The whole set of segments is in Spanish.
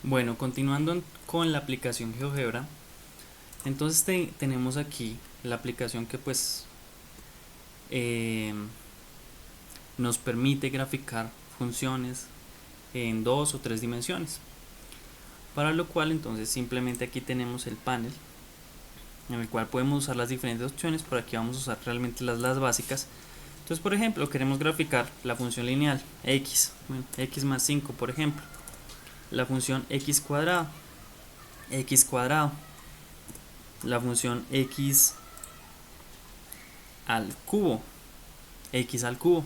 Bueno, continuando con la aplicación GeoGebra, entonces tenemos aquí la aplicación que pues eh, nos permite graficar funciones en dos o tres dimensiones, para lo cual entonces simplemente aquí tenemos el panel en el cual podemos usar las diferentes opciones. Por aquí vamos a usar realmente las básicas. Entonces, por ejemplo, queremos graficar la función lineal x, bueno, x más 5, por ejemplo, la función x cuadrado, la función al cubo, x al cubo,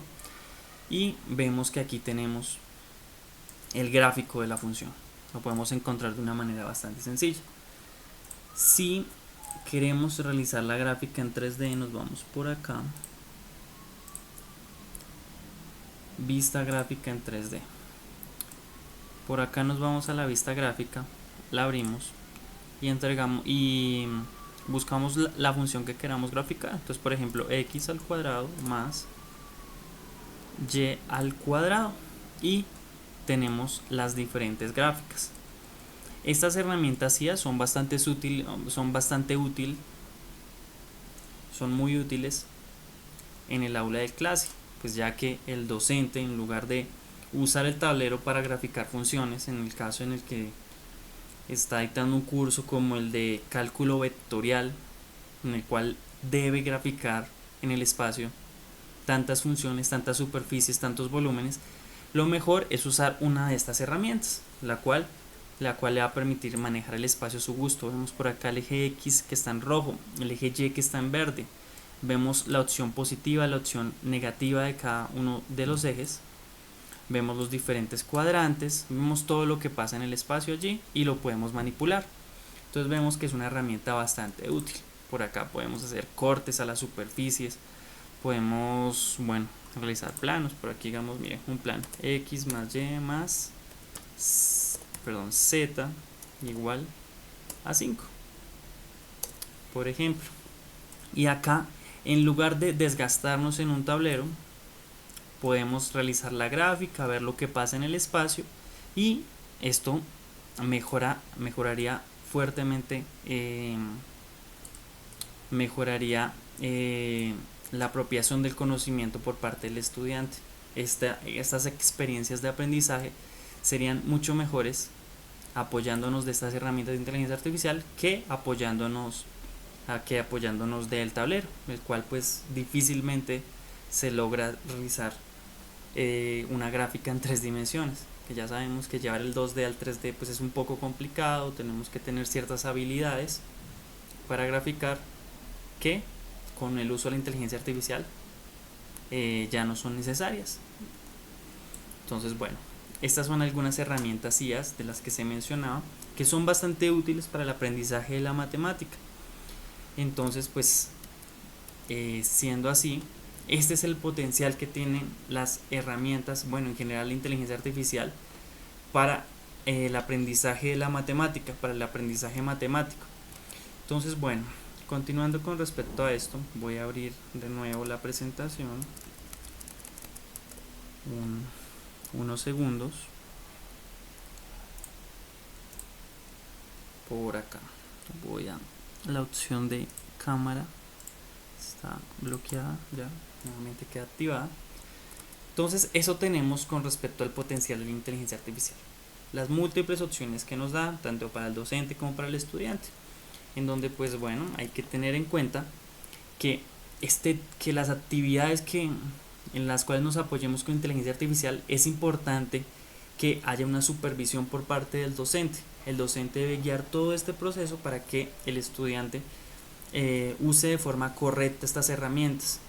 y vemos que aquí tenemos el gráfico de la función. Lo podemos encontrar de una manera bastante sencilla. Si queremos realizar la gráfica en 3D, nos vamos por acá, vista gráfica en 3D. Por acá nos vamos a la vista gráfica, la abrimos y entregamos y buscamos la función que queramos graficar. Entonces, por ejemplo, x al cuadrado más y al cuadrado, y tenemos las diferentes gráficas. Estas herramientas IA son son muy útiles en el aula de clase, pues ya que el docente, en lugar de usar el tablero para graficar funciones, en el caso en el que está dictando un curso como el de cálculo vectorial, en el cual debe graficar en el espacio tantas funciones, tantas superficies, tantos volúmenes, lo mejor es usar una de estas herramientas, la cual le va a permitir manejar el espacio a su gusto. Vemos por acá el eje X que está en rojo, el eje Y que está en verde. Vemos la opción positiva, la opción negativa de cada uno de los ejes. Vemos los diferentes cuadrantes, vemos todo lo que pasa en el espacio allí y lo podemos manipular. Entonces vemos que es una herramienta bastante útil. Por acá podemos hacer cortes a las superficies, podemos, bueno, realizar planos. Por aquí digamos, miren, un plano X más Y más, Z igual a 5, por ejemplo. Y acá, en lugar de desgastarnos en un tablero, podemos realizar la gráfica, ver lo que pasa en el espacio, y esto mejoraría fuertemente, mejoraría la apropiación del conocimiento por parte del estudiante. Estas experiencias de aprendizaje serían mucho mejores apoyándonos de estas herramientas de inteligencia artificial que apoyándonos del tablero, el cual pues difícilmente se logra realizar una gráfica en tres dimensiones, que ya sabemos que llevar el 2D al 3D pues es un poco complicado. Tenemos que tener ciertas habilidades para graficar que con el uso de la inteligencia artificial ya no son necesarias. Entonces, bueno, estas son algunas herramientas IAs de las que se mencionaba, que son bastante útiles para el aprendizaje de la matemática. Entonces, pues, siendo así, este es el potencial que tienen las herramientas, bueno, en general la inteligencia artificial, para el aprendizaje de la matemática, para el aprendizaje matemático. Entonces, bueno, continuando con respecto a esto, voy a abrir de nuevo la presentación, unos segundos, por acá. Voy a la opción de cámara, está bloqueada, ya nuevamente queda activada. Entonces, eso tenemos con respecto al potencial de la inteligencia artificial, las múltiples opciones que nos da tanto para el docente como para el estudiante, en donde pues bueno, hay que tener en cuenta que que las actividades en las cuales nos apoyemos con inteligencia artificial, es importante que haya una supervisión por parte del docente. El docente debe guiar todo este proceso para que el estudiante use de forma correcta estas herramientas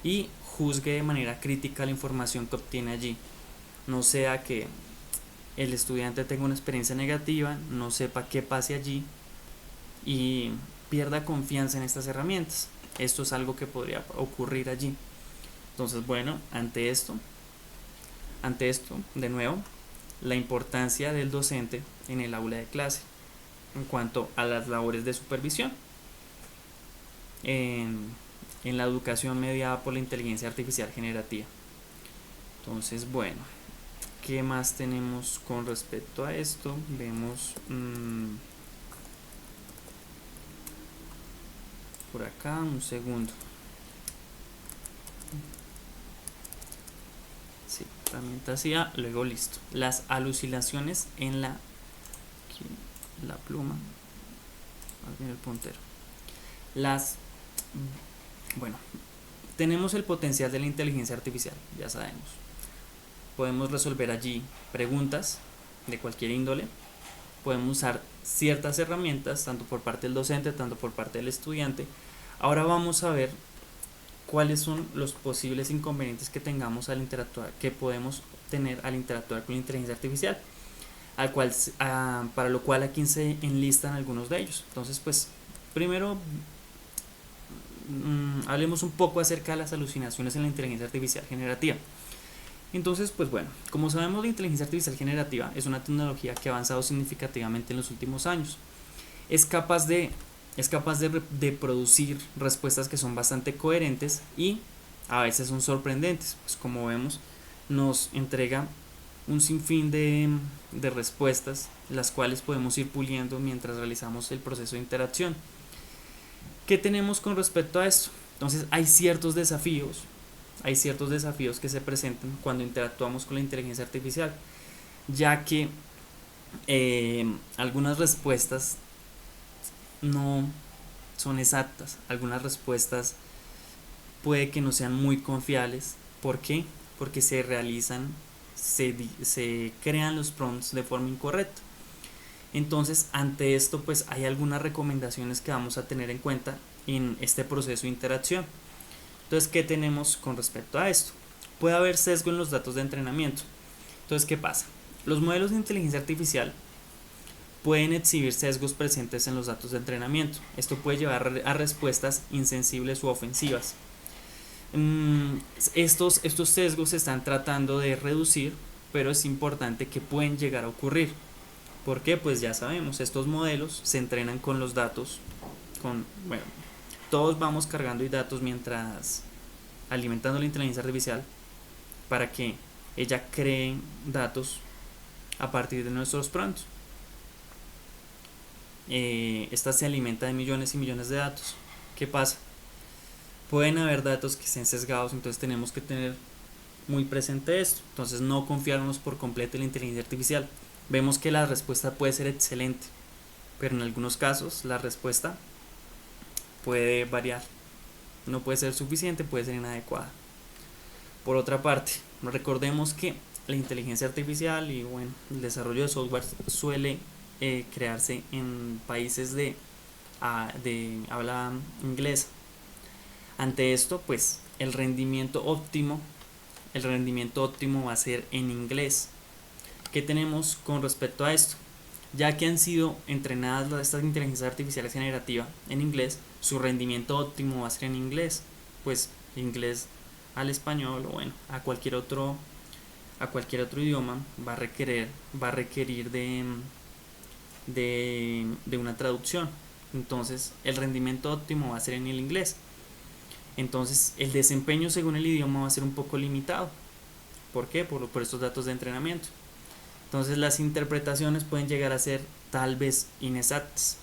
y juzgue de manera crítica la información que obtiene allí. No sea que el estudiante tenga una experiencia negativa, no sepa qué pase allí y pierda confianza en estas herramientas. Esto es algo que podría ocurrir allí. Entonces, bueno, ante esto, de nuevo, la importancia del docente en el aula de clase en cuanto a las labores de supervisión en la educación mediada por la inteligencia artificial generativa. Entonces, bueno, ¿Qué más tenemos con respecto a esto? Vemos por acá, un segundo. Sí, herramienta CIA, luego listo. Las alucinaciones en la pluma, más bien el puntero. Bueno, tenemos el potencial de la inteligencia artificial, ya sabemos. Podemos resolver allí preguntas de cualquier índole. Podemos usar ciertas herramientas, tanto por parte del docente, tanto por parte del estudiante. Ahora vamos a ver cuáles son los posibles inconvenientes que tengamos al interactuar, que podemos tener al interactuar con la inteligencia artificial, para lo cual aquí se enlistan algunos de ellos. Entonces, pues, primero hablemos un poco acerca de las alucinaciones en la inteligencia artificial generativa. Entonces, pues bueno, como sabemos, la inteligencia artificial generativa es una tecnología que ha avanzado significativamente en los últimos años. Es capaz de producir respuestas que son bastante coherentes y a veces son sorprendentes. Pues como vemos, nos entrega un sinfín de respuestas, las cuales podemos ir puliendo mientras realizamos el proceso de interacción. ¿Qué tenemos con respecto a esto? Entonces hay ciertos desafíos que se presentan cuando interactuamos con la inteligencia artificial, ya que algunas respuestas no son exactas, algunas respuestas puede que no sean muy confiables. ¿Por qué? Porque se crean los prompts de forma incorrecta. Entonces, ante esto, pues hay algunas recomendaciones que vamos a tener en cuenta en este proceso de interacción. Entonces, ¿qué tenemos con respecto a esto? Puede haber sesgo en los datos de entrenamiento. Entonces, ¿qué pasa? Los modelos de inteligencia artificial pueden exhibir sesgos presentes en los datos de entrenamiento. Esto puede llevar a respuestas insensibles u ofensivas. Estos sesgos se están tratando de reducir, pero es importante que pueden llegar a ocurrir. ¿Por qué? Pues ya sabemos, estos modelos se entrenan con los datos, todos vamos cargando datos mientras alimentando la inteligencia artificial para que ella cree datos a partir de nuestros prompts. Esta se alimenta de millones y millones de datos. ¿Qué pasa? Pueden haber datos que estén sesgados, entonces tenemos que tener muy presente esto. Entonces no confiarnos por completo en la inteligencia artificial. Vemos que la respuesta puede ser excelente, pero en algunos casos la respuesta puede variar. No puede ser suficiente, puede ser inadecuada. Por otra parte, recordemos que la inteligencia artificial y bueno, el desarrollo de software suele crearse en países de habla inglesa. Ante esto, pues el rendimiento óptimo va a ser en inglés. ¿Qué tenemos con respecto a esto? Ya que han sido entrenadas estas inteligencias artificiales generativas en inglés, su rendimiento óptimo va a ser en inglés. Pues inglés al español o bueno, a cualquier otro idioma va a requerir de una traducción. Entonces el rendimiento óptimo va a ser en el inglés. Entonces el desempeño según el idioma va a ser un poco limitado. ¿Por qué? Por estos datos de entrenamiento. Entonces las interpretaciones pueden llegar a ser tal vez inexactas.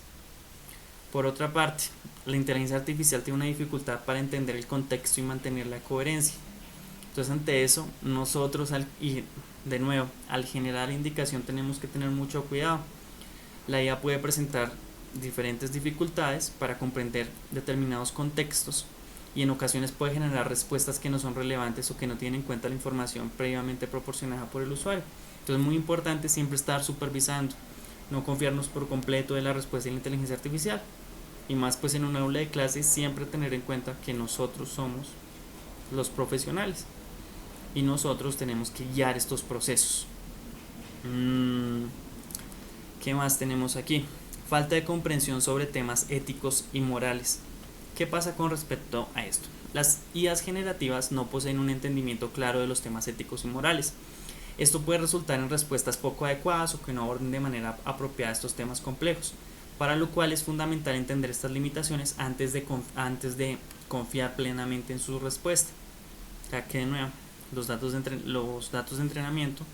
Por otra parte, la inteligencia artificial tiene una dificultad para entender el contexto y mantener la coherencia. Entonces ante eso, nosotros al generar indicación tenemos que tener mucho cuidado. La IA puede presentar diferentes dificultades para comprender determinados contextos y en ocasiones puede generar respuestas que no son relevantes o que no tienen en cuenta la información previamente proporcionada por el usuario. Entonces es muy importante siempre estar supervisando, no confiarnos por completo de la respuesta de la inteligencia artificial, y más pues en una aula de clases siempre tener en cuenta que nosotros somos los profesionales y nosotros tenemos que guiar estos procesos. ¿Qué más tenemos aquí? Falta de comprensión sobre temas éticos y morales. ¿Qué pasa con respecto a esto? Las IAs generativas no poseen un entendimiento claro de los temas éticos y morales. Esto puede resultar en respuestas poco adecuadas o que no aborden de manera apropiada estos temas complejos, para lo cual es fundamental entender estas limitaciones antes de confiar plenamente en su respuesta, ya que de nuevo los datos de entrenamiento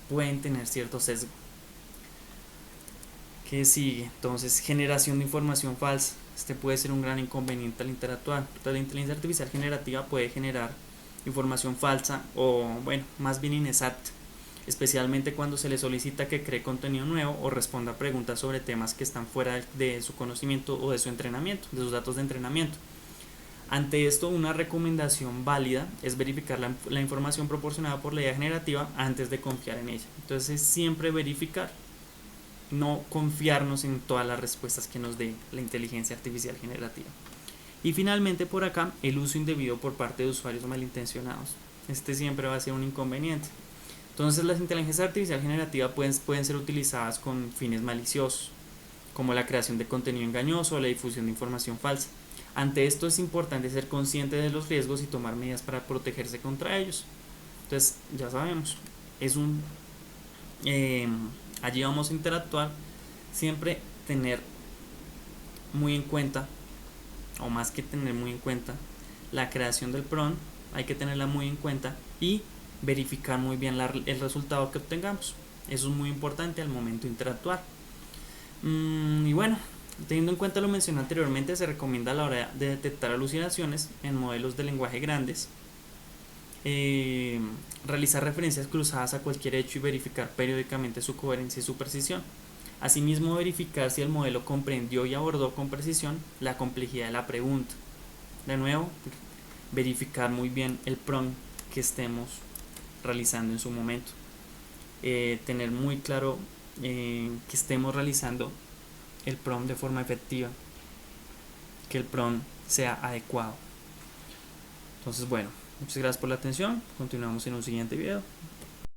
pueden tener cierto sesgo. ¿Qué sigue? Entonces, generación de información falsa. Este puede ser un gran inconveniente al interactuar. Entonces, la inteligencia artificial generativa puede generar información falsa o, bueno, más bien inexacta, especialmente cuando se le solicita que cree contenido nuevo o responda a preguntas sobre temas que están fuera de su conocimiento o de su entrenamiento, de sus datos de entrenamiento. Ante esto, una recomendación válida es verificar la información proporcionada por la IA generativa antes de confiar en ella. Entonces, siempre verificar, no confiarnos en todas las respuestas que nos dé la inteligencia artificial generativa. Y finalmente, por acá, el uso indebido por parte de usuarios malintencionados. Este siempre va a ser un inconveniente. Entonces, las inteligencias artificiales generativas pueden ser utilizadas con fines maliciosos, como la creación de contenido engañoso o la difusión de información falsa. Ante esto es importante ser consciente de los riesgos y tomar medidas para protegerse contra ellos. Entonces, ya sabemos, es un allí vamos a interactuar, siempre tener muy en cuenta, o más que tener muy en cuenta, la creación del prompt, hay que tenerla muy en cuenta y verificar muy bien el resultado que obtengamos. Eso es muy importante al momento de interactuar. Y bueno, teniendo en cuenta lo mencionado anteriormente, se recomienda a la hora de detectar alucinaciones en modelos de lenguaje grandes, realizar referencias cruzadas a cualquier hecho y verificar periódicamente su coherencia y su precisión. Asimismo, verificar si el modelo comprendió y abordó con precisión la complejidad de la pregunta. De nuevo, verificar muy bien el prompt que estemos realizando en su momento. Tener muy claro que estemos realizando el prompt de forma efectiva, que el prompt sea adecuado. Entonces, bueno, muchas gracias por la atención. Continuamos en un siguiente video.